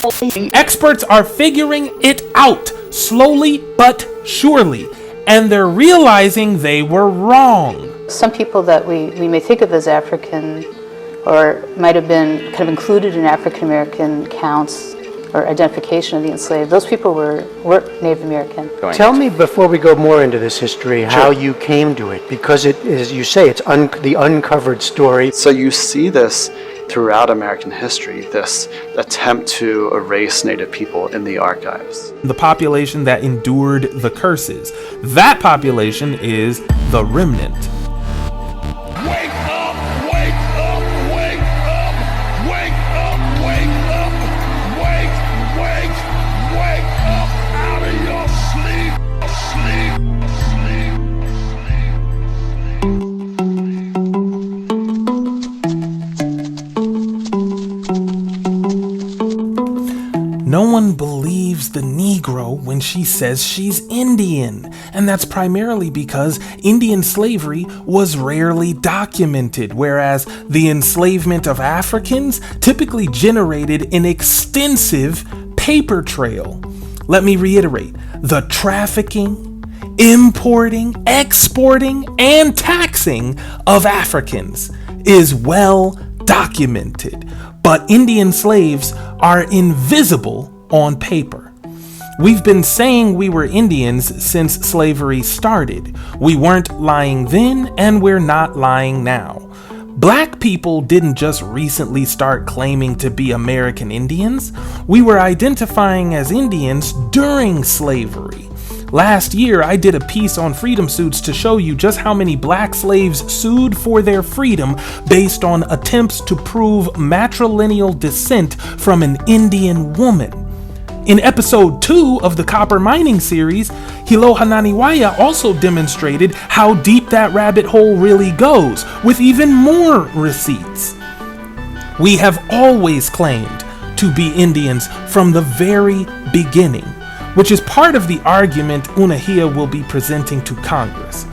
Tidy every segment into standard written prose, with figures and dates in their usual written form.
Experts are figuring it out, slowly but surely, and they're realizing they were wrong. Some people that we may think of as African, or might have been kind of included in African American counts or identification of the enslaved, those people were Native American. Tell me, before we go more into this history, how you came to it, because it is, you say, it's the uncovered story. So you see this throughout American history, this attempt to erase Native people in the archives. The population that endured the curses. That population is the remnant. Wake up, wake up, wake up, wake up, wake up, wake up out of your sleep, No one believes the Negro when she says she's Indian, and that's primarily because Indian slavery was rarely documented, whereas the enslavement of Africans typically generated an extensive paper trail. Let me reiterate, the trafficking, importing, exporting, and taxing of Africans is well documented, but Indian slaves are invisible on paper. We've been saying we were Indians since slavery started. We weren't lying then, and we're not lying now. Black people didn't just recently start claiming to be American Indians. We were identifying as Indians during slavery. Last year, I did a piece on freedom suits to show you just how many black slaves sued for their freedom based on attempts to prove matrilineal descent from an Indian woman. In episode 2 of the copper mining series, Hilo Hananiwaya also demonstrated how deep that rabbit hole really goes, with even more receipts. We have always claimed to be Indians from the very beginning, which is part of the argument Unehiya will be presenting to Congress.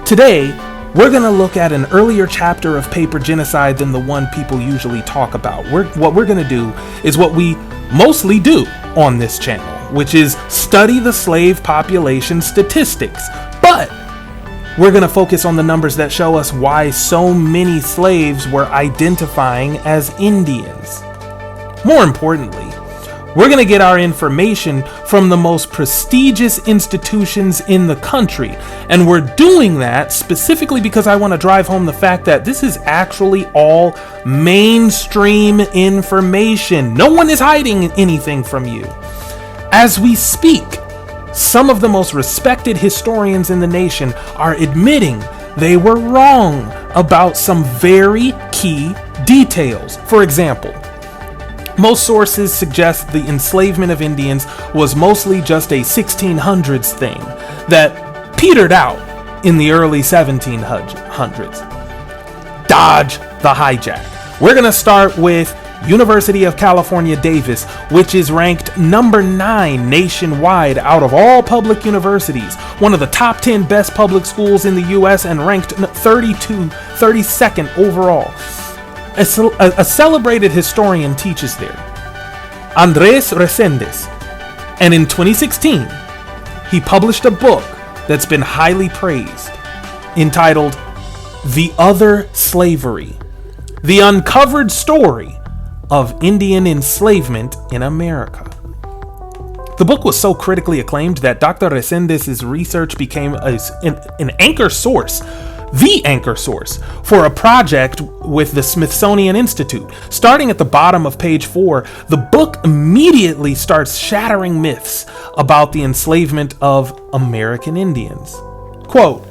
Today, we're going to look at an earlier chapter of paper genocide than the one people usually talk about. What we're going to do is what we mostly do on this channel, which is study the slave population statistics. But we're going to focus on the numbers that show us why so many slaves were identifying as Indians. More importantly, we're going to get our information from the most prestigious institutions in the country. And we're doing that specifically because I want to drive home the fact that this is actually all mainstream information. No one is hiding anything from you. As we speak, some of the most respected historians in the nation are admitting they were wrong about some very key details. For example, most sources suggest the enslavement of Indians was mostly just a 1600s thing that petered out in the early 1700s. Dodge the hijack. We're going to start with University of California, Davis, which is ranked number 9 nationwide out of all public universities, one of the top 10 best public schools in the US, and ranked 32nd overall. A celebrated historian teaches there, Andrés Reséndez, and in 2016, he published a book that's been highly praised, entitled The Other Slavery, The Uncovered Story of Indian Enslavement in America. The book was so critically acclaimed that Dr. Reséndez's research became an anchor source, the anchor source, for a project with the Smithsonian Institute. Starting at the bottom of page 4, the book immediately starts shattering myths about the enslavement of American Indians. Quote,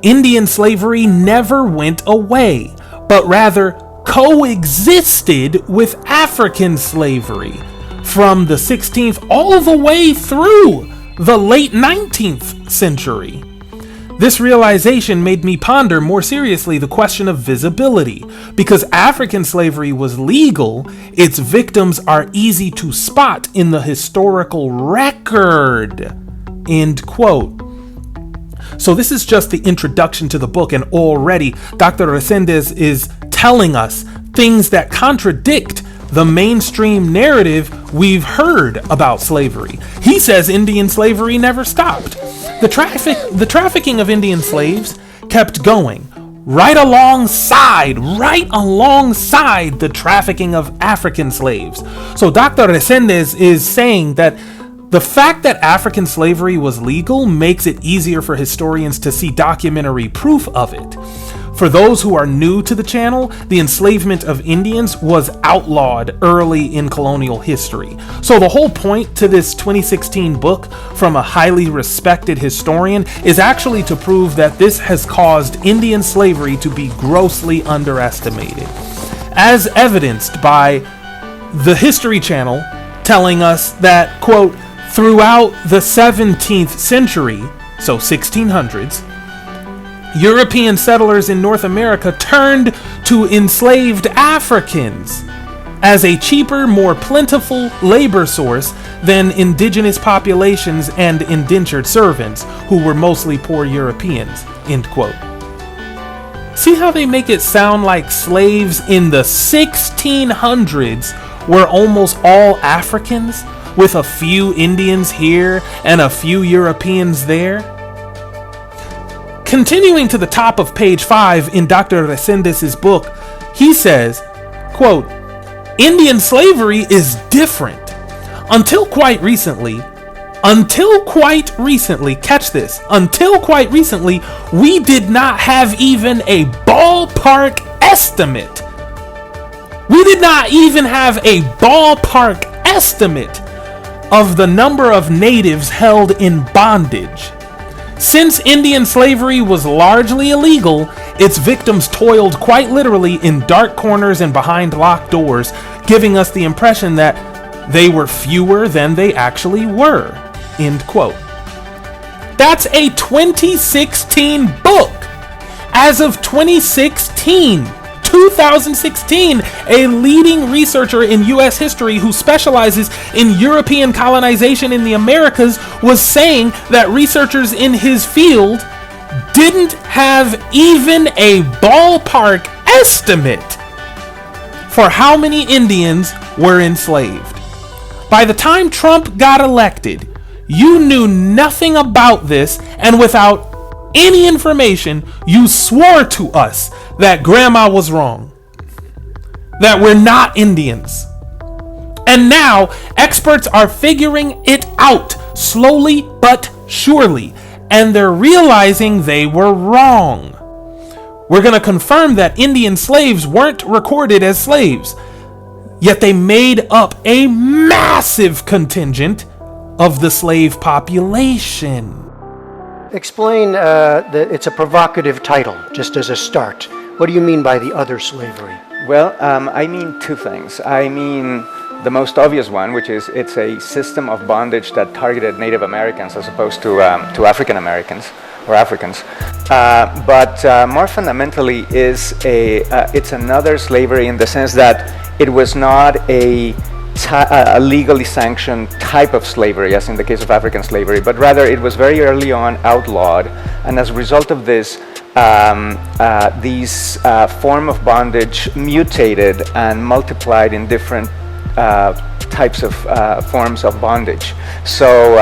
Indian slavery never went away, but rather coexisted with African slavery from the 16th all the way through the late 19th century. This realization made me ponder more seriously the question of visibility. Because African slavery was legal, its victims are easy to spot in the historical record. End quote. So this is just the introduction to the book, and already Dr. Reséndez is telling us things that contradict the mainstream narrative we've heard about slavery. He says Indian slavery never stopped. The trafficking of Indian slaves kept going right alongside the trafficking of African slaves. So Dr. Reséndez is saying that the fact that African slavery was legal makes it easier for historians to see documentary proof of it. For those who are new to the channel, the enslavement of Indians was outlawed early in colonial history. So the whole point to this 2016 book from a highly respected historian is actually to prove that this has caused Indian slavery to be grossly underestimated, as evidenced by the History Channel telling us that, quote, throughout the 17th century, so 1600s, European settlers in North America turned to enslaved Africans as a cheaper, more plentiful labor source than indigenous populations and indentured servants, who were mostly poor Europeans, end quote. See how they make it sound like slaves in the 1600s were almost all Africans, with a few Indians here and a few Europeans there? Continuing to the top of page 5 in Dr. Reséndez's book, he says, quote, Indian slavery is different. Until quite recently, catch this, until quite recently, we did not have even a ballpark estimate. We did not even have a ballpark estimate of the number of natives held in bondage. Since Indian slavery was largely illegal, its victims toiled quite literally in dark corners and behind locked doors, giving us the impression that they were fewer than they actually were. End quote. That's a 2016 book. As of 2016, a leading researcher in U.S. history who specializes in European colonization in the Americas was saying that researchers in his field didn't have even a ballpark estimate for how many Indians were enslaved. By the time Trump got elected, you knew nothing about this, and without any information, you swore to us that grandma was wrong, that we're not Indians. And now experts are figuring it out slowly but surely, and they're realizing they were wrong. We're going to confirm that Indian slaves weren't recorded as slaves, yet they made up a massive contingent of the slave population. Explain that it's a provocative title, just as a start. What do you mean by the other slavery? Well, I mean two things. I mean the most obvious one, which is it's a system of bondage that targeted Native Americans as opposed to African Americans or Africans. But more fundamentally, it's another slavery in the sense that it was not a legally sanctioned type of slavery, as in the case of African slavery, but rather it was very early on outlawed, and as a result of this, these form of bondage mutated and multiplied in different types of forms of bondage. So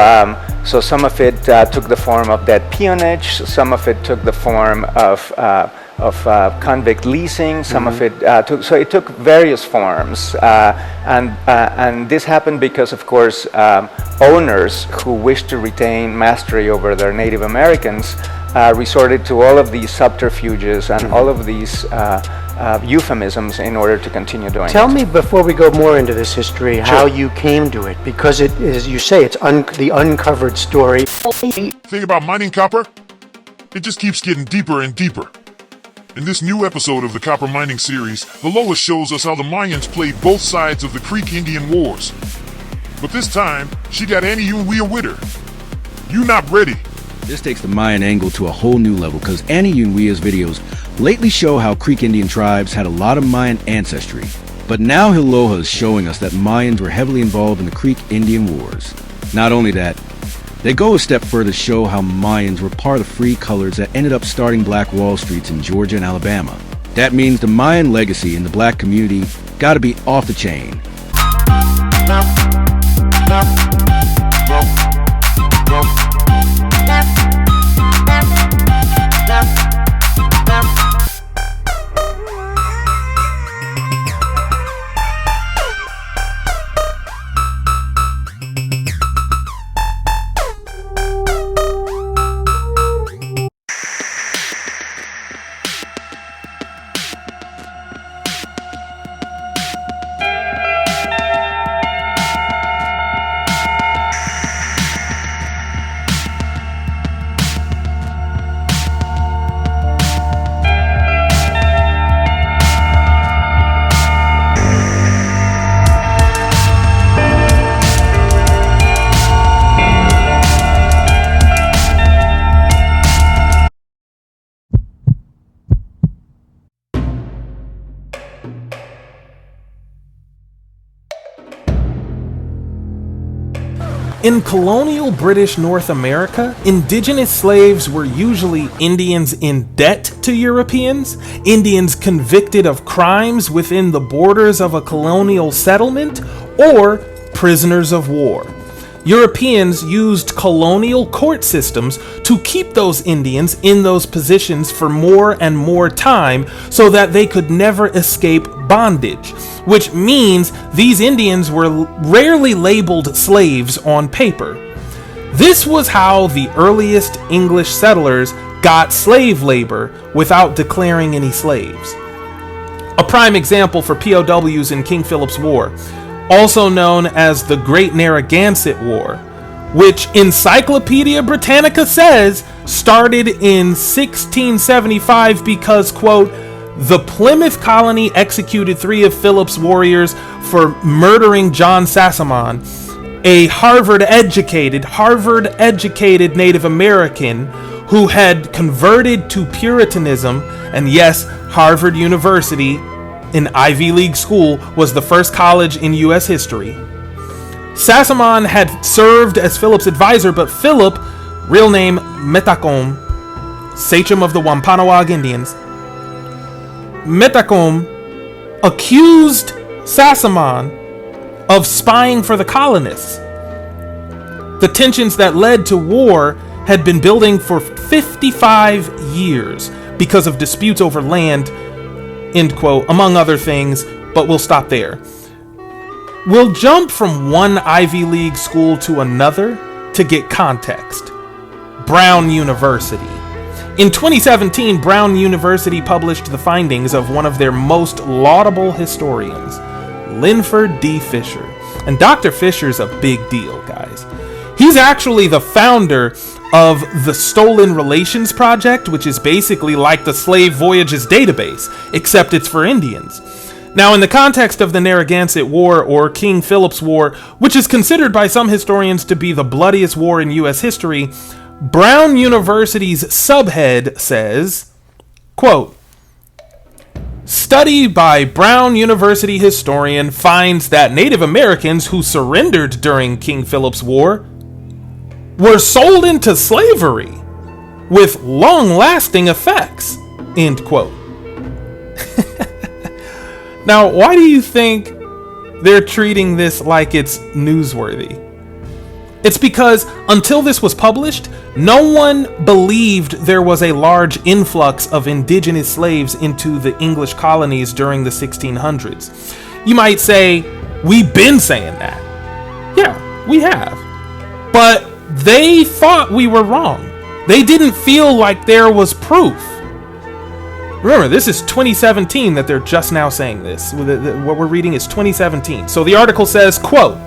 some of it took the form of debt peonage, some of it took the form of convict leasing, some of it took various forms, and this happened because, of course, owners who wished to retain mastery over their Native Americans resorted to all of these subterfuges and all of these euphemisms in order to continue doing it. Tell me, before we go more into this history, how you came to it, because it is, you say, it's the uncovered story. Thing about mining copper, it just keeps getting deeper and deeper. In this new episode of the Copper Mining series, the Lois shows us how the Mayans played both sides of the Creek Indian Wars. But this time, she got Unehiya with her. You not ready. This takes the Mayan angle to a whole new level, because Unehiya's videos lately show how Creek Indian tribes had a lot of Mayan ancestry. But now Hiloha is showing us that Mayans were heavily involved in the Creek Indian Wars. Not only that, they go a step further to show how Mayans were part of the free colors that ended up starting Black Wall Streets in Georgia and Alabama. That means the Mayan legacy in the black community gotta be off the chain. In colonial British North America, indigenous slaves were usually Indians in debt to Europeans, Indians convicted of crimes within the borders of a colonial settlement, or prisoners of war. Europeans used colonial court systems to keep those Indians in those positions for more and more time so that they could never escape bondage, which means these Indians were rarely labeled slaves on paper. This was how the earliest English settlers got slave labor without declaring any slaves. A prime example for POWs in King Philip's War, also known as the Great Narragansett War, which Encyclopedia Britannica says started in 1675 because, quote, the Plymouth colony executed 3 of Philip's warriors for murdering John Sassamon, a Harvard-educated Native American who had converted to Puritanism, and yes, Harvard University, an Ivy League school, was the first college in U.S. history. Sassamon had served as Philip's advisor, but Philip, real name Metacom, sachem of the Wampanoag Indians, Metacom accused Sassamon of spying for the colonists. The tensions that led to war had been building for 55 years because of disputes over land, end quote, among other things, but we'll stop there. We'll jump from one Ivy League school to another to get context. Brown University. In 2017, Brown University published the findings of one of their most laudable historians, Linford D. Fisher. And Dr. Fisher's a big deal, guys. He's actually the founder of the Stolen Relations Project, which is basically like the Slave Voyages database, except it's for Indians. Now, in the context of the Narragansett War, or King Philip's War, which is considered by some historians to be the bloodiest war in U.S. history, Brown University's subhead says, quote, study by Brown University historian finds that Native Americans who surrendered during King Philip's War were sold into slavery with long-lasting effects, end quote. Now, why do you think they're treating this like it's newsworthy? It's because until this was published, no one believed there was a large influx of indigenous slaves into the English colonies during the 1600s. You might say, we've been saying that. Yeah, we have. But they thought we were wrong. They didn't feel like there was proof. Remember, this is 2017 that they're just now saying this. What we're reading is 2017. So the article says, quote,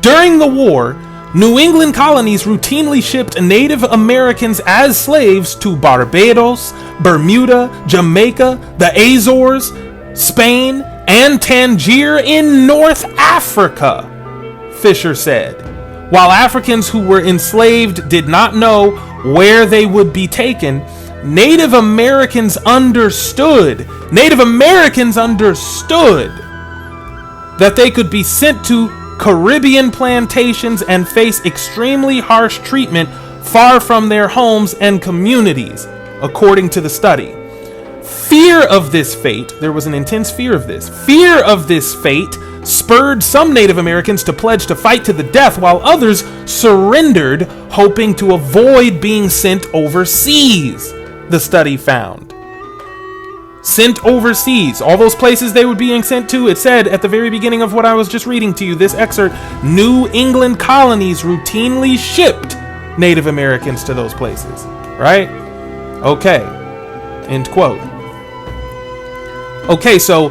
during the war, New England colonies routinely shipped Native Americans as slaves to Barbados, Bermuda, Jamaica, the Azores, Spain, and Tangier in North Africa, Fisher said. While Africans who were enslaved did not know where they would be taken, Native Americans understood that they could be sent to Caribbean plantations and face extremely harsh treatment far from their homes and communities, according to the study. Fear of this fate, there was an intense fear of this fate spurred some Native Americans to pledge to fight to the death, while others surrendered, hoping to avoid being sent overseas, the study found. Sent overseas, all those places they were being sent to, it said at the very beginning of what I was just reading to you, this excerpt, New England colonies routinely shipped Native Americans to those places, right? Okay, end quote. Okay, so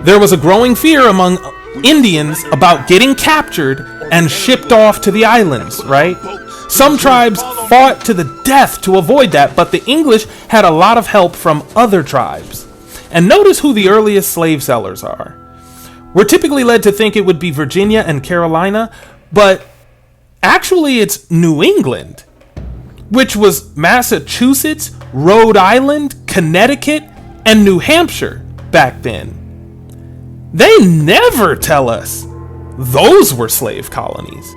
there was a growing fear among Indians about getting captured and shipped off to the islands, right? Some tribes fought to the death to avoid that, but the English had a lot of help from other tribes. And notice who the earliest slave sellers are. We're typically led to think it would be Virginia and Carolina, but actually it's New England, which was Massachusetts, Rhode Island, Connecticut, and New Hampshire back then. They never tell us those were slave colonies.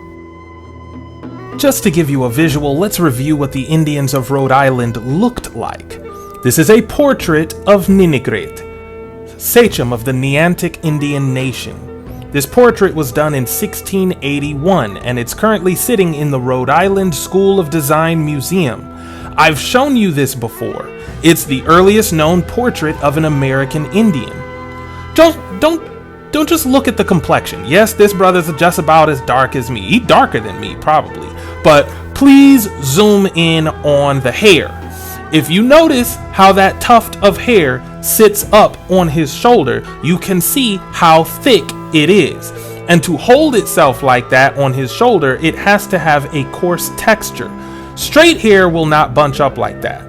Just to give you a visual, let's review what the Indians of Rhode Island looked like. This is a portrait of Ninigret, sachem of the Neantic Indian nation. This portrait was done in 1681, and it's currently sitting in the Rhode Island School of Design Museum. I've shown you this before. It's the earliest known portrait of an American Indian. Don't just look at the complexion. Yes, this brother's just about as dark as me. He's darker than me, probably. But please zoom in on the hair. If you notice how that tuft of hair sits up on his shoulder, you can see how thick it is. And to hold itself like that on his shoulder, it has to have a coarse texture. Straight hair will not bunch up like that.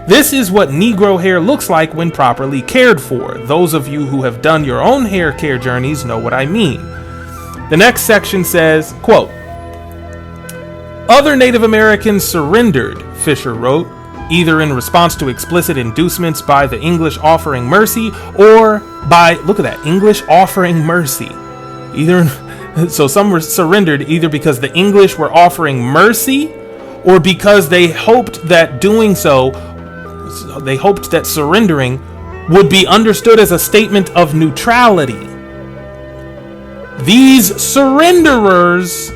This is what Negro hair looks like when properly cared for. Those of you who have done your own hair care journeys know what I mean. The next section says, quote, "Other Native Americans surrendered," Fisher wrote, "either in response to explicit inducements by the English offering mercy or by," look at that, English offering mercy. So some were surrendered either because the English were offering mercy or because they hoped that doing so, they hoped that surrendering would be understood as a statement of neutrality. These surrenderers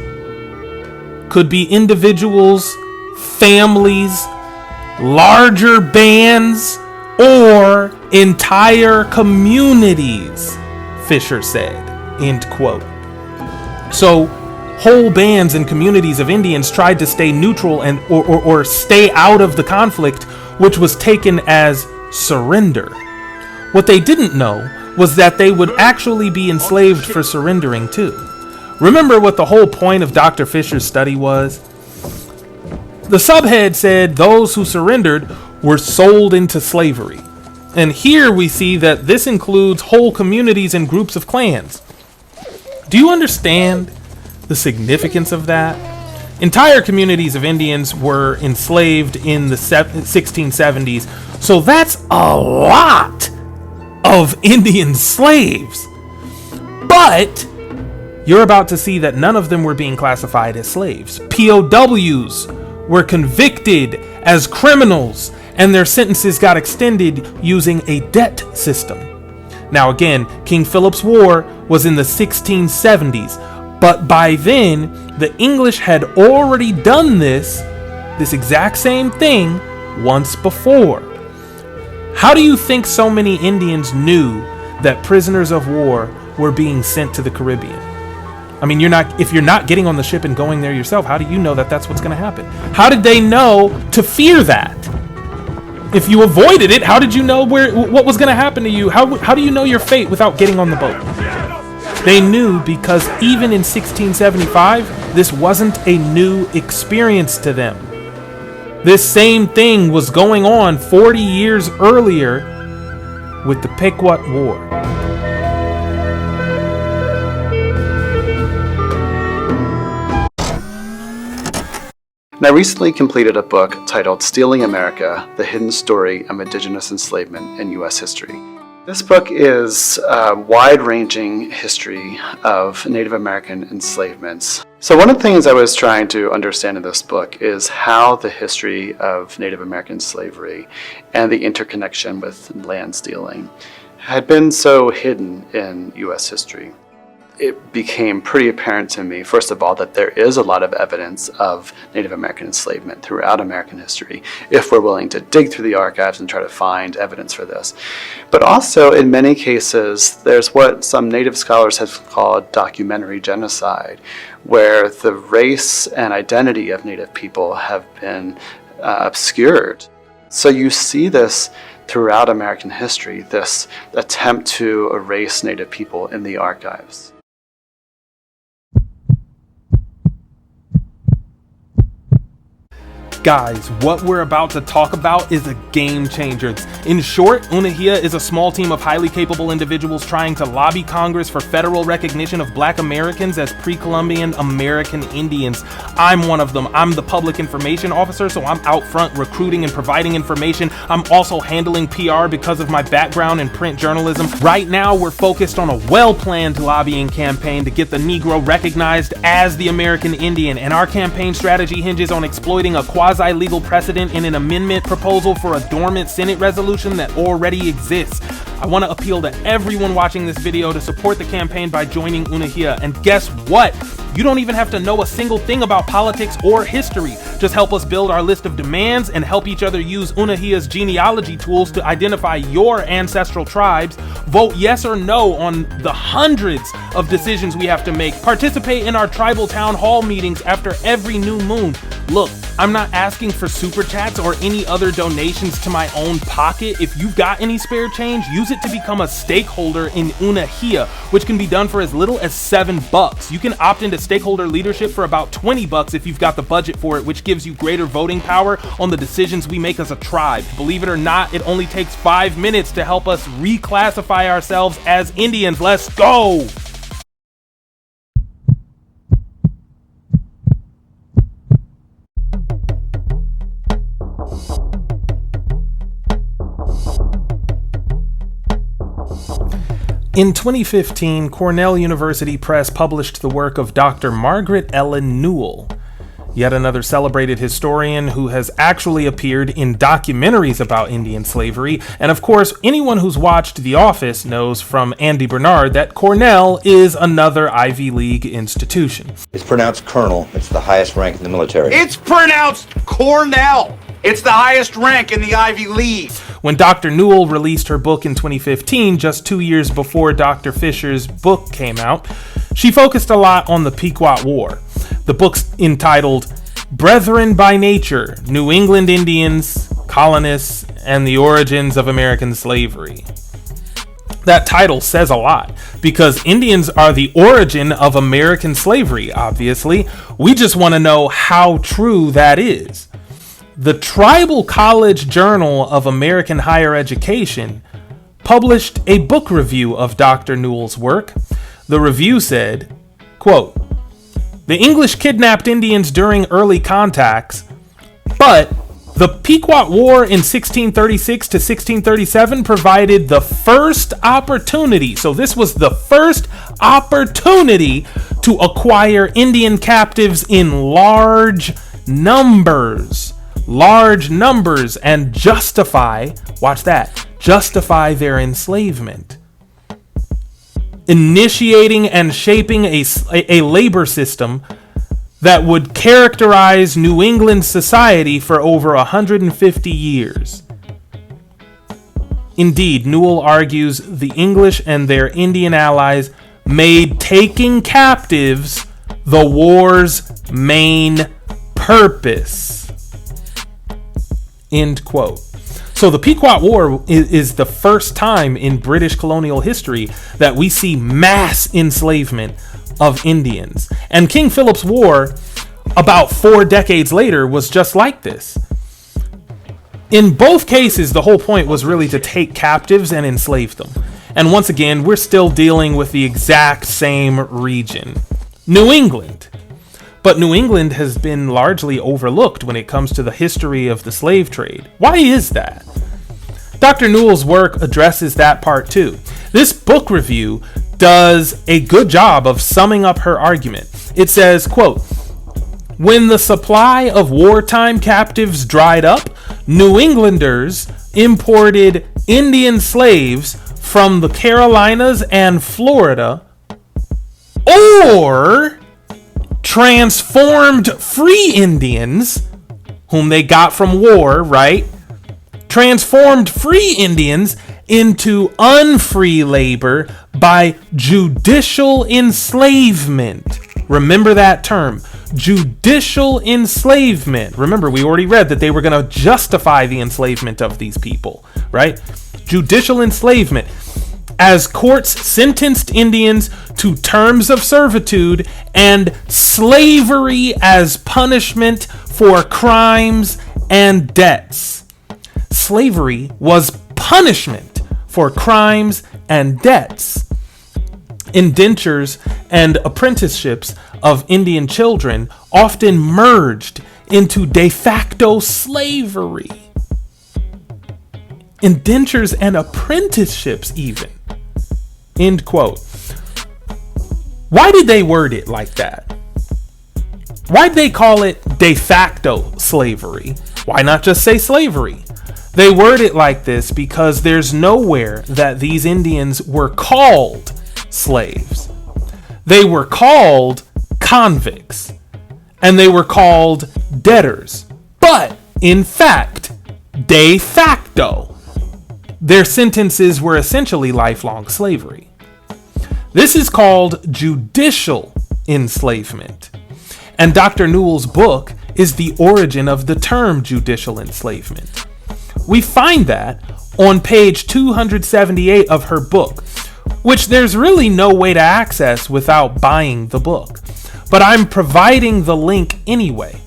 could be individuals, families, larger bands, or entire communities, Fisher said, end quote. So whole bands and communities of Indians tried to stay neutral and or stay out of the conflict, which was taken as surrender. What they didn't know was that they would actually be enslaved for surrendering too. Remember what the whole point of Dr. Fisher's study was? The subhead said those who surrendered were sold into slavery. And here we see that this includes whole communities and groups of clans. Do you understand the significance of that? Entire communities of Indians were enslaved in the 1670s, so that's a lot of Indian slaves. But you're about to see that none of them were being classified as slaves. POWs were convicted as criminals, and their sentences got extended using a debt system. Now again, King Philip's War was in the 1670s, but by then, the English had already done this exact same thing once before. How do you think so many Indians knew that prisoners of war were being sent to the Caribbean? I mean, if you're not getting on the ship and going there yourself, how do you know that that's what's going to happen? How did they know to fear that? If you avoided it, how did you know what was going to happen to you? How do you know your fate without getting on the boat? They knew because even in 1675, this wasn't a new experience to them. This same thing was going on 40 years earlier with the Pequot War. And I recently completed a book titled Stealing America, The Hidden Story of Indigenous Enslavement in U.S. History. This book is a wide-ranging history of Native American enslavements. So one of the things I was trying to understand in this book is how the history of Native American slavery and the interconnection with land stealing had been so hidden in U.S. history. it became pretty apparent to me, first of all, that there is a lot of evidence of Native American enslavement throughout American history, if we're willing to dig through the archives and try to find evidence for this. But also, in many cases, there's what some Native scholars have called documentary genocide, where the race and identity of Native people have been obscured. So you see this throughout American history, this attempt to erase Native people in the archives. Guys, what we're about to talk about is a game changer. In short, Unehiya is a small team of highly capable individuals trying to lobby Congress for federal recognition of Black Americans as pre-Columbian American Indians. I'm one of them. I'm the public information officer, so I'm out front recruiting and providing information. I'm also handling PR because of my background in print journalism. Right now, we're focused on a well-planned lobbying campaign to get the Negro recognized as the American Indian, and our campaign strategy hinges on exploiting a quasi-legal precedent in an amendment proposal for a dormant Senate resolution that already exists. I want to appeal to everyone watching this video to support the campaign by joining Unehiya. And guess what? You don't even have to know a single thing about politics or history. Just help us build our list of demands and help each other use Unehiya's genealogy tools to identify your ancestral tribes. Vote yes or no on the hundreds of decisions we have to make. Participate in our tribal town hall meetings after every new moon. Look, I'm not asking for super chats or any other donations to my own pocket. If you've got any spare change, use it to become a stakeholder in Unehiya, which can be done for as little as $7. You can opt into stakeholder leadership for about $20 if you've got the budget for it, which gives you greater voting power on the decisions we make as a tribe. Believe it or not, it only takes 5 minutes to help us reclassify ourselves as Indians. Let's go! In 2015, Cornell University Press published the work of Dr. Margaret Ellen Newell, yet another celebrated historian who has actually appeared in documentaries about Indian slavery. And of course, anyone who's watched The Office knows from Andy Bernard that Cornell is another Ivy League institution. It's pronounced colonel. It's the highest rank in the military. It's pronounced Cornell. It's the highest rank in the Ivy League. When Dr. Newell released her book in 2015, just 2 years before Dr. Fisher's book came out, she focused a lot on the Pequot War. The book's entitled Brethren by Nature, New England Indians, Colonists, and the Origins of American Slavery. That title says a lot, because Indians are the origin of American slavery, obviously. We just want to know how true that is. The Tribal College Journal of American Higher Education published a book review of Dr. Newell's work. The review said, quote, "The English kidnapped Indians during early contacts, but the Pequot War in 1636 to 1637 provided the first opportunity." So this was the first opportunity to acquire Indian captives in large numbers, and justify, watch that, justify their enslavement, initiating and shaping a labor system that would characterize New England society for over 150 years. Indeed, Newell argues the English and their Indian allies made taking captives the war's main purpose. End quote. So the Pequot War is the first time in British colonial history that we see mass enslavement of Indians. And King Philip's War, about 4 decades later, was just like this. In both cases, the whole point was really to take captives and enslave them. And once again, we're still dealing with the exact same region, New England. But New England has been largely overlooked when it comes to the history of the slave trade. Why is that? Dr. Newell's work addresses that part too. This book review does a good job of summing up her argument. It says, quote, "When the supply of wartime captives dried up, New Englanders imported Indian slaves from the Carolinas and Florida or transformed free Indians, whom they got from war, right? Transformed free Indians into unfree labor by judicial enslavement. Remember that term, judicial enslavement. Remember, we already read that they were going to justify the enslavement of these people, right? Judicial enslavement, as courts sentenced Indians to terms of servitude and slavery as punishment for crimes and debts. Slavery was punishment for crimes and debts. Indentures and apprenticeships of Indian children often merged into de facto slavery. Indentures and apprenticeships even. End quote. Why did they word it like that? Why'd they call it de facto slavery? Why not just say slavery? They word it like this because there's nowhere that these Indians were called slaves. They were called convicts, and they were called debtors. But in fact, de facto, their sentences were essentially lifelong slavery. This is called judicial enslavement. And Dr. Newell's book is the origin of the term judicial enslavement. We find that on page 278 of her book, which there's really no way to access without buying the book. But I'm providing the link anyway.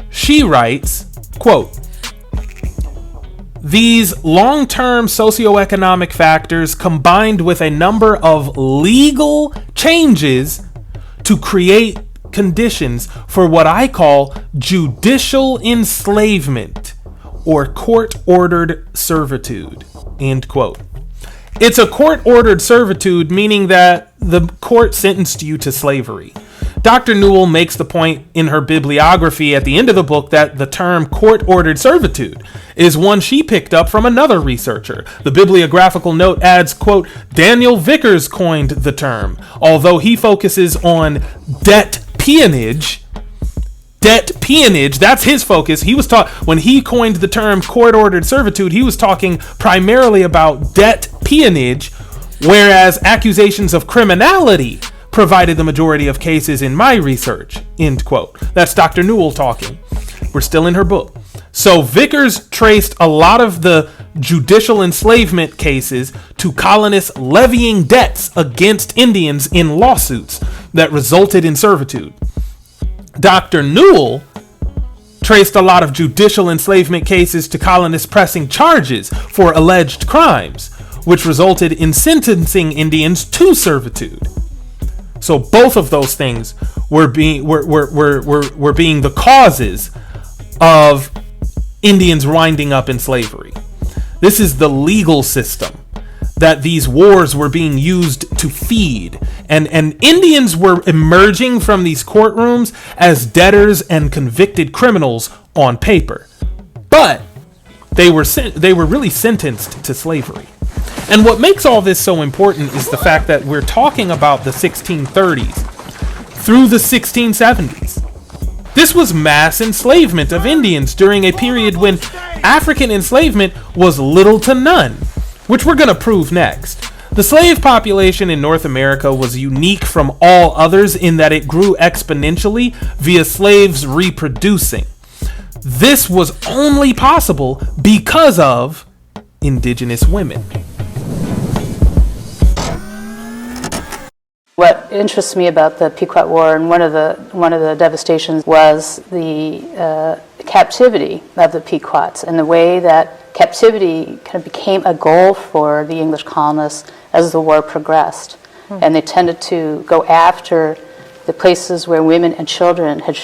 She writes, quote, "These long-term socioeconomic factors combined with a number of legal changes to create conditions for what I call judicial enslavement or court-ordered servitude." End quote. It's a court-ordered servitude, meaning that the court sentenced you to slavery. Dr. Newell makes the point in her bibliography at the end of the book that the term court-ordered servitude is one she picked up from another researcher. The bibliographical note adds, quote, "Daniel Vickers coined the term, although he focuses on debt peonage. Debt peonage, that's his focus. He was when he coined the term court-ordered servitude, he was talking primarily about debt peonage, whereas accusations of criminality provided the majority of cases in my research." End quote. That's Dr. Newell talking. We're still in her book. So Vickers traced a lot of the judicial enslavement cases to colonists levying debts against Indians in lawsuits that resulted in servitude. Dr. Newell traced a lot of judicial enslavement cases to colonists pressing charges for alleged crimes, which resulted in sentencing Indians to servitude. So both of those things were being the causes of Indians winding up in slavery. This is the legal system that these wars were being used to feed. And Indians were emerging from these courtrooms as debtors and convicted criminals on paper. But they were really sentenced to slavery. And what makes all this so important is the fact that we're talking about the 1630s through the 1670s. This was mass enslavement of Indians during a period when African enslavement was little to none, which we're going to prove next. The slave population in North America was unique from all others in that it grew exponentially via slaves reproducing. This was only possible because of indigenous women. What interests me about the Pequot War, and one of the devastations, was the captivity of the Pequots and the way that captivity kind of became a goal for the English colonists as the war progressed. And they tended to go after the places where women and children had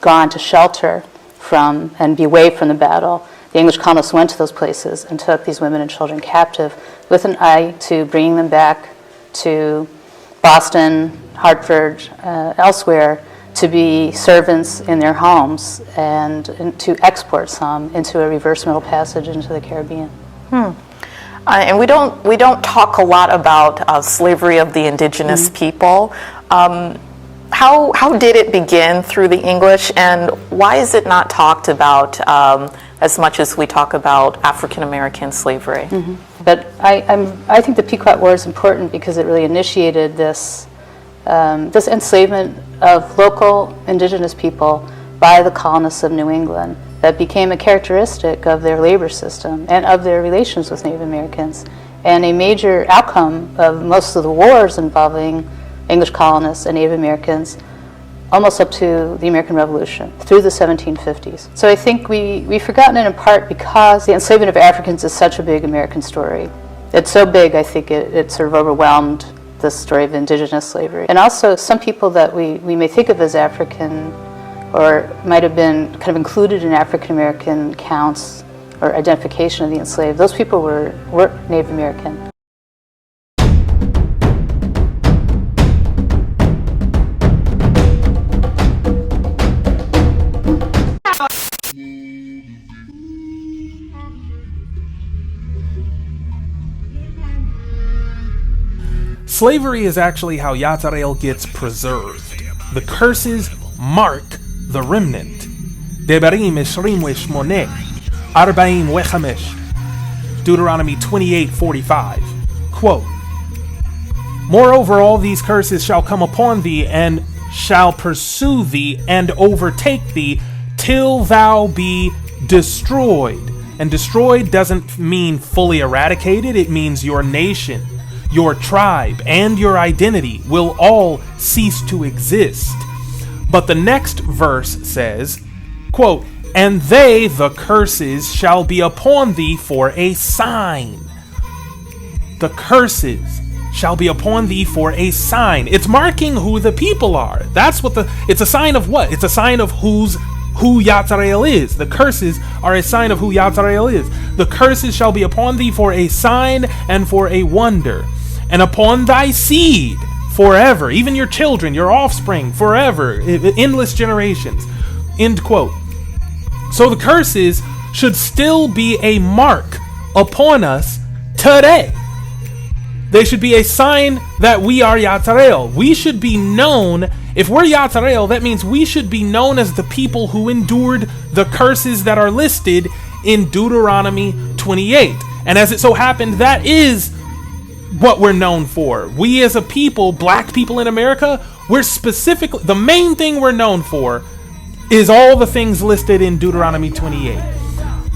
gone to shelter from and be away from the battle. The English colonists went to those places and took these women and children captive with an eye to bringing them back to Boston, Hartford, elsewhere, to be servants in their homes and to export some into a reverse Middle Passage into the Caribbean. And we don't talk a lot about slavery of the indigenous people. How did it begin through the English, and why is it not talked about as much as we talk about African American slavery? But I think the Pequot War is important because it really initiated this this enslavement of local indigenous people by the colonists of New England that became a characteristic of their labor system and of their relations with Native Americans, and a major outcome of most of the wars involving English colonists and Native Americans almost up to the American Revolution, through the 1750s. So I think we've forgotten it in part because the enslavement of Africans is such a big American story. It's so big, I think it sort of overwhelmed the story of indigenous slavery. And also some people that we may think of as African or might have been kind of included in African American counts or identification of the enslaved, those people were Native American. Slavery is actually how Yatzarel gets preserved. The curses mark the remnant. Devarim Eshrim Weshmoneh, Arbaim Wechamesh. Deuteronomy 28:45. Quote, "Moreover, all these curses shall come upon thee, and shall pursue thee, and overtake thee, till thou be destroyed." And destroyed doesn't mean fully eradicated, it means your nation, your tribe, and your identity will all cease to exist. But the next verse says, quote, "And they, the curses, shall be upon thee for a sign." The curses shall be upon thee for a sign. It's marking who the people are. That's what it's a sign of what? It's a sign of who Yatzarel is. The curses are a sign of who Yatzarel is. The curses shall be upon thee for a sign and for a wonder, and upon thy seed forever, even your children, your offspring, forever, endless generations. End quote. So the curses should still be a mark upon us today. They should be a sign that we are Yatzarel. We should be known. If we're Yatzarel, that means we should be known as the people who endured the curses that are listed in Deuteronomy 28. And as it so happened, that is what we're known for. We as a people, black people in America, we're specifically, the main thing we're known for is all the things listed in Deuteronomy 28.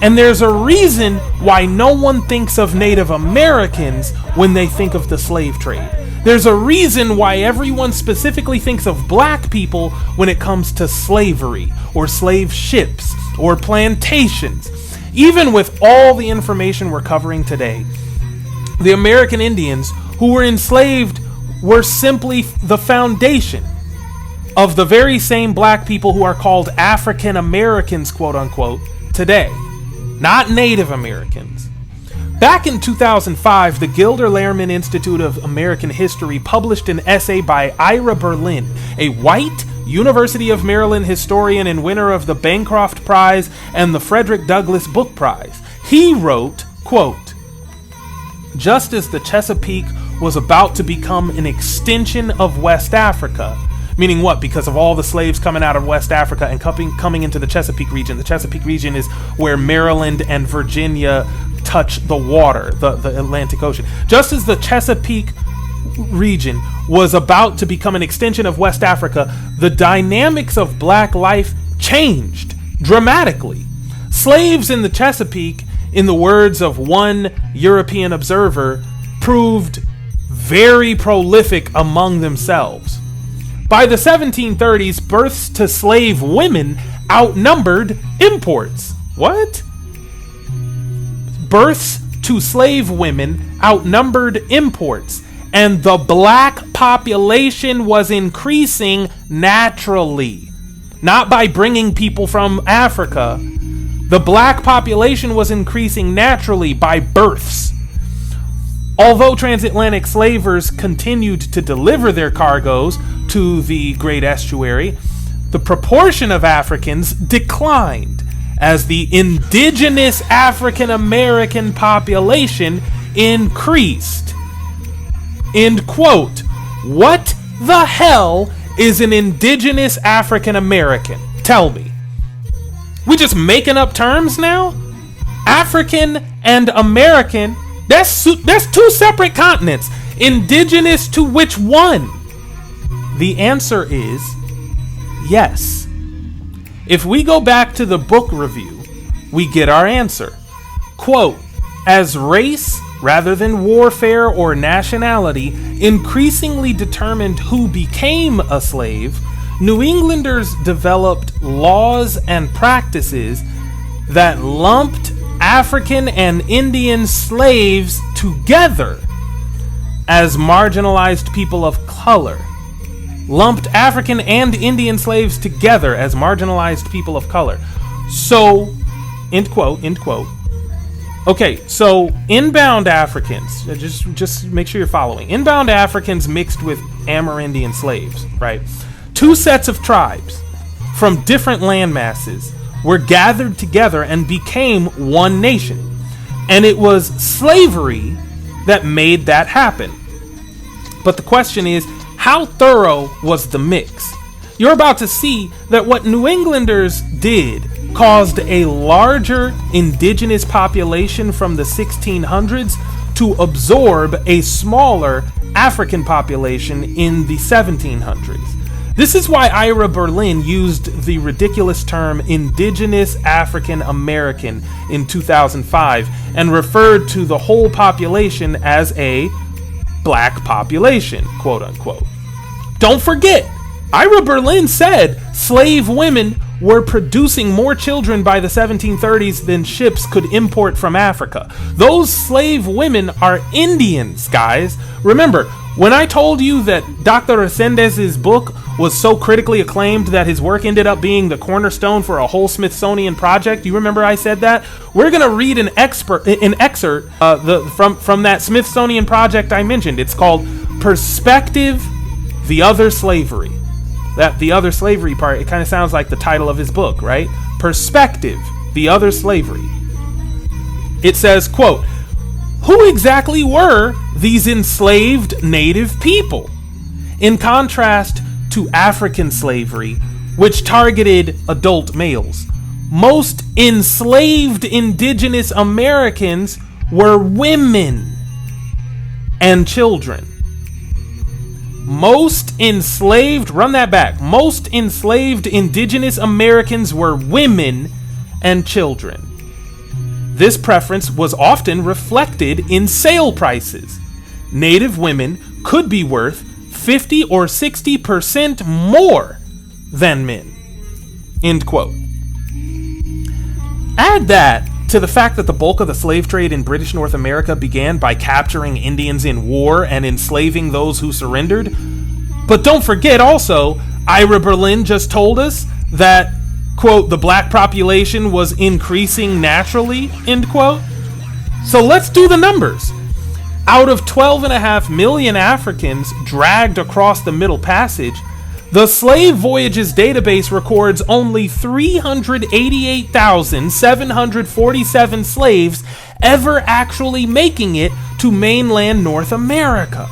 And there's a reason why no one thinks of Native Americans when they think of the slave trade. There's a reason why everyone specifically thinks of black people when it comes to slavery or slave ships or plantations. Even with all the information we're covering today, the American Indians who were enslaved were simply the foundation of the very same black people who are called African Americans, quote unquote, today, not Native Americans. Back in 2005, the Gilder Lehrman Institute of American History published an essay by Ira Berlin, a white University of Maryland historian and winner of the Bancroft Prize and the Frederick Douglass Book Prize. He wrote, quote, "Just as the Chesapeake was about to become an extension of West Africa," meaning what? Because of all the slaves coming out of West Africa and coming into the Chesapeake region. The Chesapeake region is where Maryland and Virginia touch the water, the Atlantic Ocean. Just as the Chesapeake region was about to become an extension of West Africa, the dynamics of black life changed dramatically. Slaves in the Chesapeake, in the words of one European observer, proved very prolific among themselves. By the 1730s, births to slave women outnumbered imports. What? Births to slave women outnumbered imports, and the black population was increasing naturally, not by bringing people from Africa. The black population was increasing naturally by births. Although transatlantic slavers continued to deliver their cargoes to the Great Estuary, the proportion of Africans declined as the indigenous African American population increased. End quote. What the hell is an indigenous African American? Tell me. We just making up terms now? African and American, that's two separate continents. Indigenous to which one? The answer is yes. If we go back to the book review, we get our answer. Quote, as race rather than warfare or nationality increasingly determined who became a slave, New Englanders developed laws and practices that lumped African and Indian slaves together as marginalized people of color. Lumped African and Indian slaves together as marginalized people of color. So, end quote, end quote. Okay, so inbound Africans, just make sure you're following. Inbound Africans mixed with Amerindian slaves, right? Two sets of tribes from different land masses were gathered together and became one nation. And it was slavery that made that happen. But the question is, how thorough was the mix? You're about to see that what New Englanders did caused a larger indigenous population from the 1600s to absorb a smaller African population in the 1700s. This is why Ira Berlin used the ridiculous term indigenous African American in 2005 and referred to the whole population as a black population, quote unquote. Don't forget, Ira Berlin said slave women were producing more children by the 1730s than ships could import from Africa. Those slave women are Indians, guys. Remember, when I told you that Dr. Resendez's book was so critically acclaimed that his work ended up being the cornerstone for a whole Smithsonian project, you remember I said that? We're going to read an excerpt from that Smithsonian project I mentioned. It's called Perspective, the Other Slavery. That the other slavery part, it kind of sounds like the title of his book, right? Perspective, the Other Slavery. It says, quote, who exactly were these enslaved native people? In contrast to African slavery, which targeted adult males, most enslaved indigenous Americans were women and children. Most enslaved indigenous Americans were women and children. This preference was often reflected in sale prices. Native women could be worth 50 or 60% more than men. End quote. Add that to the fact that the bulk of the slave trade in British North America began by capturing Indians in war and enslaving those who surrendered. But don't forget also, Ira Berlin just told us that, quote, the black population was increasing naturally, end quote. So let's do the numbers. Out of 12.5 million Africans dragged across the Middle Passage, the Slave Voyages database records only 388,747 slaves ever actually making it to mainland North America.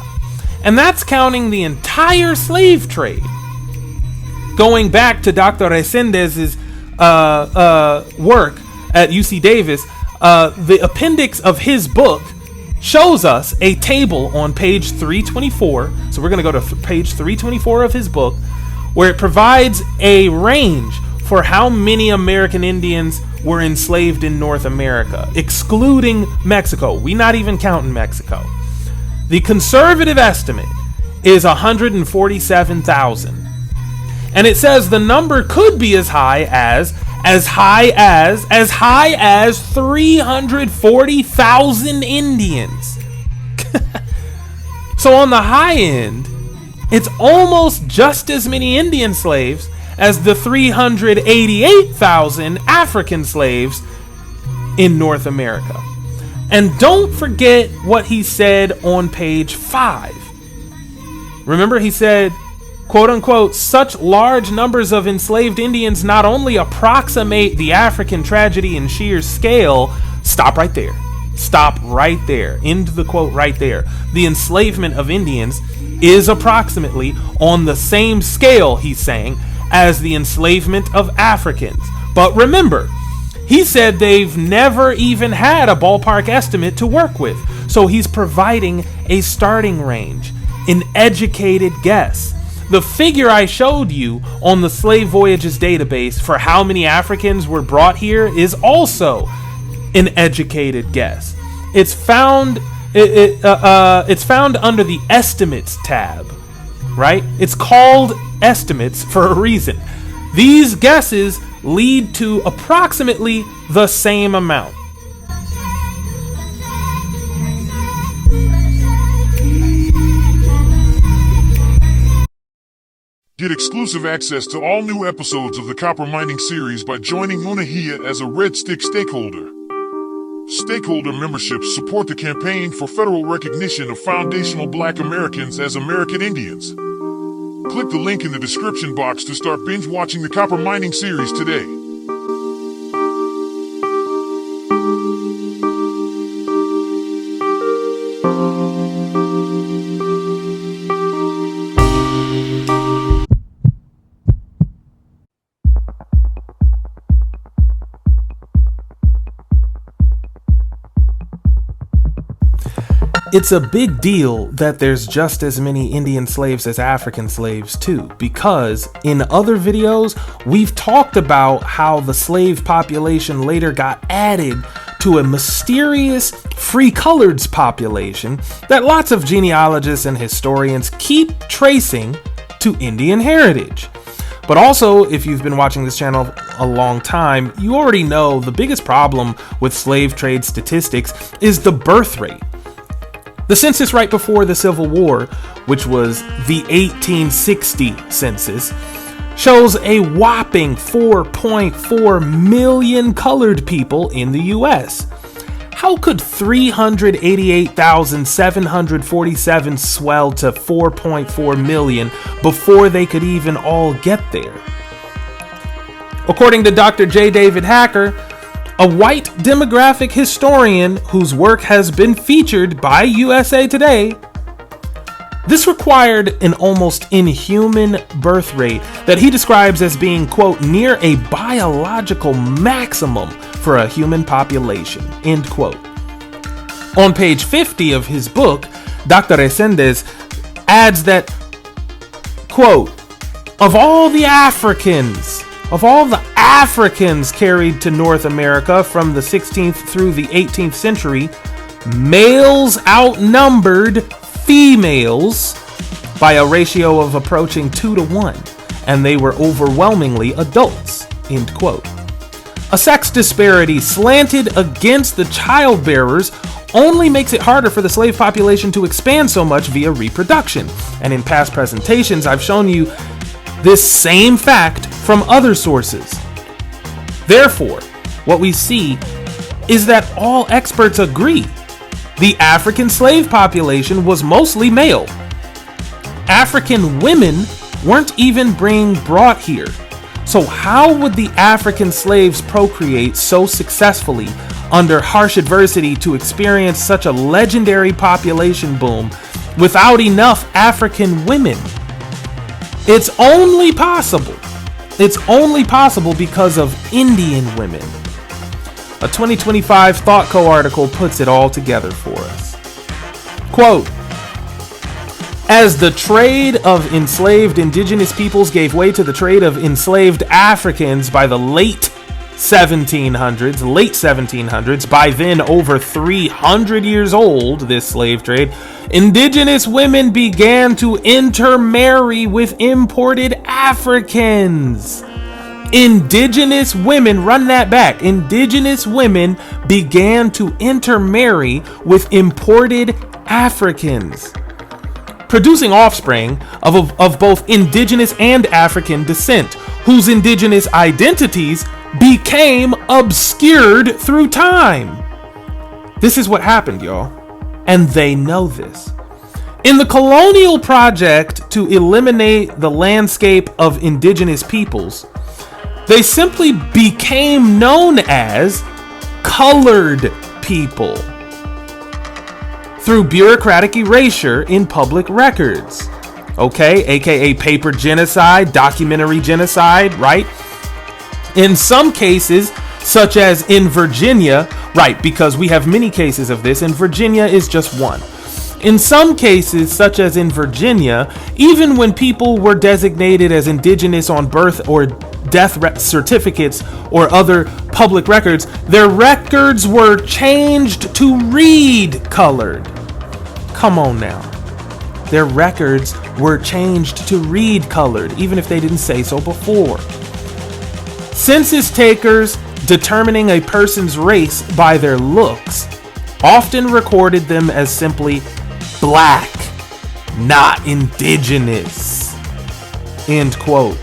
And that's counting the entire slave trade. Going back to Dr. Resendez's work at UC Davis, the appendix of his book shows us a table on page 324. So we're going to go to page 324 of his book, where it provides a range for how many American Indians were enslaved in North America, excluding Mexico. We're not even counting Mexico. The conservative estimate is 147,000. And it says the number could be as high as 340,000 Indians. So on the high end, it's almost just as many Indian slaves as the 388,000 African slaves in North America. And don't forget what he said on page 5. Remember, he said, quote unquote, such large numbers of enslaved Indians not only approximate the African tragedy in sheer scale. Stop right there. End the quote right there. The enslavement of Indians is approximately on the same scale, he's saying, as the enslavement of Africans. But remember, he said they've never even had a ballpark estimate to work with. So he's providing a starting range, an educated guess. The figure I showed you on the Slave Voyages database for how many Africans were brought here is also an educated guess. It's found it's found under the estimates tab, right? It's called estimates for a reason. These guesses lead to approximately the same amount. Get exclusive access to all new episodes of the Copper Mining series by joining Unehiya as a Red Stick stakeholder. Stakeholder memberships support the campaign for federal recognition of foundational Black Americans as American Indians. Click the link in the description box to start binge watching the Copper Mining series today. It's a big deal that there's just as many Indian slaves as African slaves too, because in other videos, we've talked about how the slave population later got added to a mysterious free coloreds population that lots of genealogists and historians keep tracing to Indian heritage. But also, if you've been watching this channel a long time, you already know the biggest problem with slave trade statistics is the birth rate. The census right before the Civil War, which was the 1860 census, shows a whopping 4.4 million colored people in the US. How could 388,747 swell to 4.4 million before they could even all get there? According to Dr. J. David Hacker, a white demographic historian whose work has been featured by USA Today, this required an almost inhuman birth rate that he describes as being, quote, near a biological maximum for a human population, end quote. On page 50 of his book, Dr. Resendez adds that, quote, of all the Africans carried to North America from the 16th through the 18th century, males outnumbered females by a ratio of approaching 2-to-1, and they were overwhelmingly adults, end quote. A sex disparity slanted against the childbearers only makes it harder for the slave population to expand so much via reproduction. And in past presentations, I've shown you this same fact from other sources. Therefore, what we see is that all experts agree the African slave population was mostly male. African women weren't even being brought here. So how would the African slaves procreate so successfully under harsh adversity to experience such a legendary population boom without enough African women? It's only possible because of Indian women. A 2025 ThoughtCo article puts it all together for us. Quote, as the trade of enslaved indigenous peoples gave way to the trade of enslaved Africans by the late 1700s, by then over 300 years old, this slave trade, indigenous women began to intermarry with imported Africans. Indigenous women, run that back. Indigenous women began to intermarry with imported Africans, producing offspring of both indigenous and African descent, whose indigenous identities became obscured through time. This is what happened, y'all. And they know this. In the colonial project to eliminate the landscape of indigenous peoples, they simply became known as colored people. through bureaucratic erasure in public records. Okay, aka paper genocide, documentary genocide, right? In some cases, such as in Virginia, right, because we have many cases of this, and Virginia is just one. In some cases, such as in Virginia, even when people were designated as indigenous on birth or death certificates or other public records, their records were changed to read colored. Come on now. Their records were changed to read colored, even if they didn't say so before. Census takers determining a person's race by their looks often recorded them as simply black, not indigenous. End quote.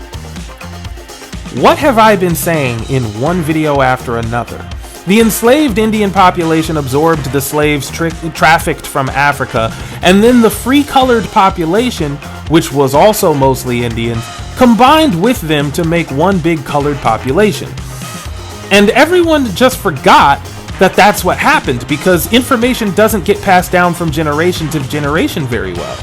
What have I been saying in one video after another? The enslaved Indian population absorbed the slaves trafficked from Africa, and then the free-colored population, which was also mostly Indians, combined with them to make one big colored population. And everyone just forgot that that's what happened, because information doesn't get passed down from generation to generation very well.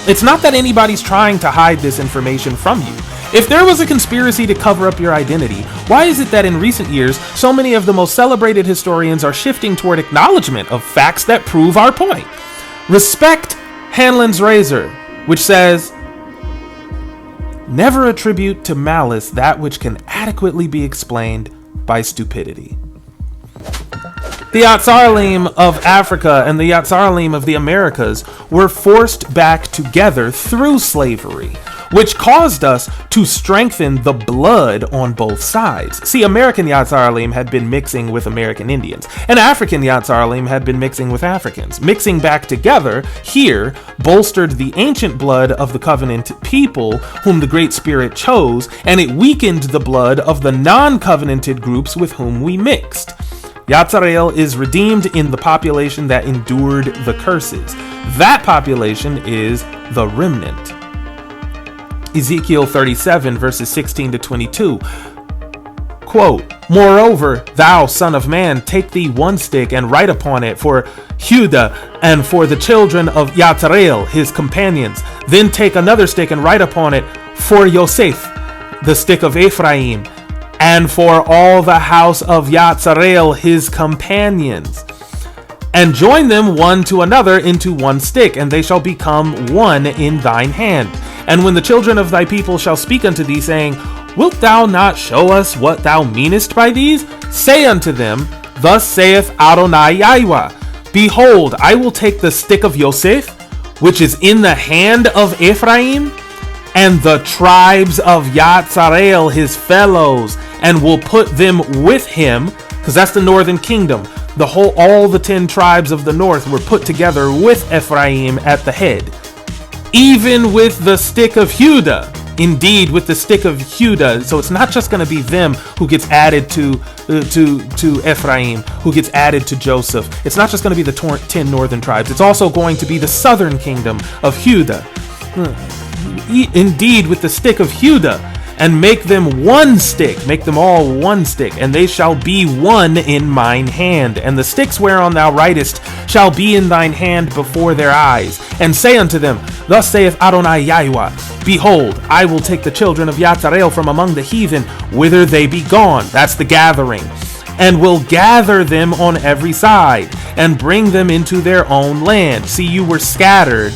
It's not that anybody's trying to hide this information from you. If there was a conspiracy to cover up your identity, why is it that in recent years, so many of the most celebrated historians are shifting toward acknowledgement of facts that prove our point? Respect Hanlon's razor, which says, "Never attribute to malice that which can adequately be explained by stupidity." The Yatzarlim of Africa and the Yatzarlim of the Americas were forced back together through slavery, which caused us to strengthen the blood on both sides. See, American Yatzarlim had been mixing with American Indians, and African Yatzarlim had been mixing with Africans. Mixing back together here bolstered the ancient blood of the covenant people whom the Great Spirit chose, and it weakened the blood of the non-covenanted groups with whom we mixed. Yatzarel is redeemed in the population that endured the curses. That population is the remnant. Ezekiel 37 verses 16 to 22. Quote, "Moreover, thou son of man, take thee one stick and write upon it for Judah and for the children of Yatzarel, his companions. Then take another stick and write upon it for Yosef, the stick of Ephraim, and for all the house of Yatzarel, his companions. And join them one to another into one stick, and they shall become one in thine hand. And when the children of thy people shall speak unto thee, saying, Wilt thou not show us what thou meanest by these? Say unto them, Thus saith Adonai Yahweh, Behold, I will take the stick of Yosef, which is in the hand of Ephraim, and the tribes of Yatzarel, his fellows, and will put them with him," because that's the northern kingdom. All the 10 tribes of the north were put together with Ephraim at the head. "Even with the stick of Judah," indeed with the stick of Judah. So it's not just going to be them who gets added to Ephraim, who gets added to Joseph. It's not just going to be the 10 northern tribes. It's also going to be the southern kingdom of Judah. Indeed with the stick of Judah, and make them one stick, make them all one stick, and they shall be one in mine hand. And the sticks whereon thou writest shall be in thine hand before their eyes. And say unto them, Thus saith Adonai Yahweh, Behold, I will take the children of Yatzarel from among the heathen, whither they be gone. That's the gathering. And will gather them on every side, and bring them into their own land. See, you were scattered,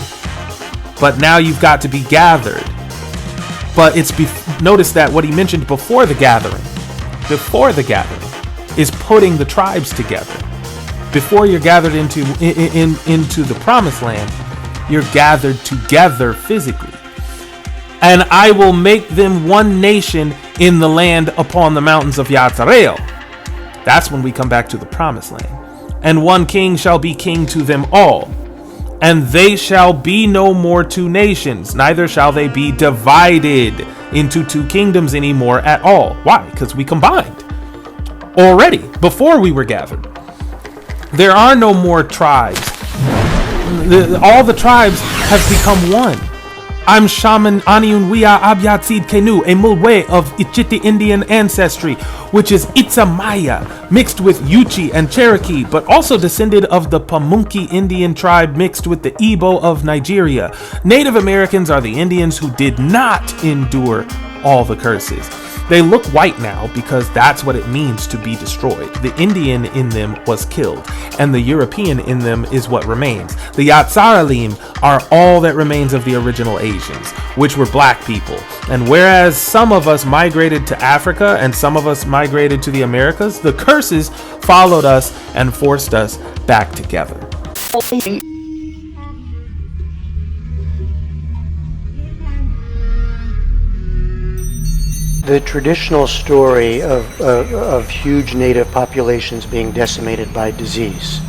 but now you've got to be gathered. But notice that what he mentioned before the gathering is putting the tribes together. Before you're gathered into the promised land, you're gathered together physically. And I will make them one nation in the land upon the mountains of Yatzarel. That's when we come back to the promised land. And one king shall be king to them all. And they shall be no more 2 nations, neither shall they be divided into 2 kingdoms anymore at all. Why? Because we combined already before we were gathered. There are no more tribes. All the tribes have become one. I'm shaman Unehiya Abyatsid Kenu, a Mulwe of Ichiti Indian ancestry, which is Itsamaya, mixed with Yuchi and Cherokee, but also descended of the Pamunki Indian tribe mixed with the Igbo of Nigeria. Native Americans are the Indians who did not endure all the curses. They look white now because that's what it means to be destroyed. The Indian in them was killed, and the European in them is what remains. The Yatsaralim are all that remains of the original Asians, which were black people. And whereas some of us migrated to Africa and some of us migrated to the Americas, the curses followed us and forced us back together. The traditional story of huge native populations being decimated by disease.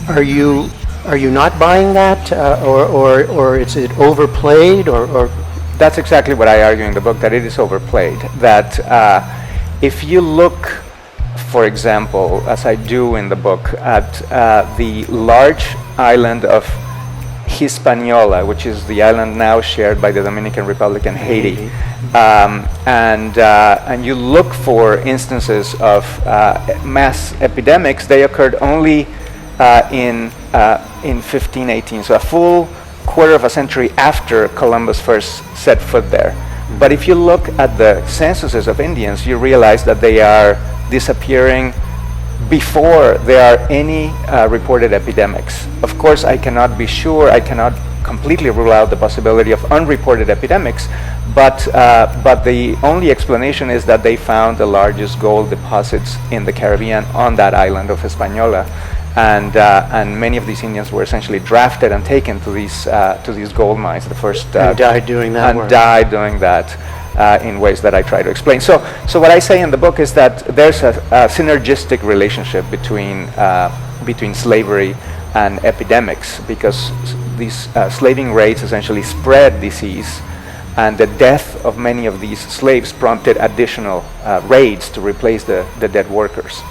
Are you not buying that, or is it overplayed, or? That's exactly what I argue in the book, that it is overplayed. That if you look, for example, as I do in the book, at the large island of Hispaniola, which is the island now shared by the Dominican Republic and Haiti, and you look for instances of mass epidemics, they occurred only in 1518, so a full quarter of a century after Columbus first set foot there. But if you look at the censuses of Indians, you realize that they are disappearing before there are any reported epidemics. Of course, I cannot be sure, I cannot completely rule out the possibility of unreported epidemics, but the only explanation is that they found the largest gold deposits in the Caribbean on that island of Hispaniola, and many of these Indians were essentially drafted and taken to these gold mines. The first and died doing that. And died doing that. In ways that I try to explain. So what I say in the book is that there's a synergistic relationship between slavery and epidemics, because these slaving raids essentially spread disease, and the death of many of these slaves prompted additional raids to replace the dead workers.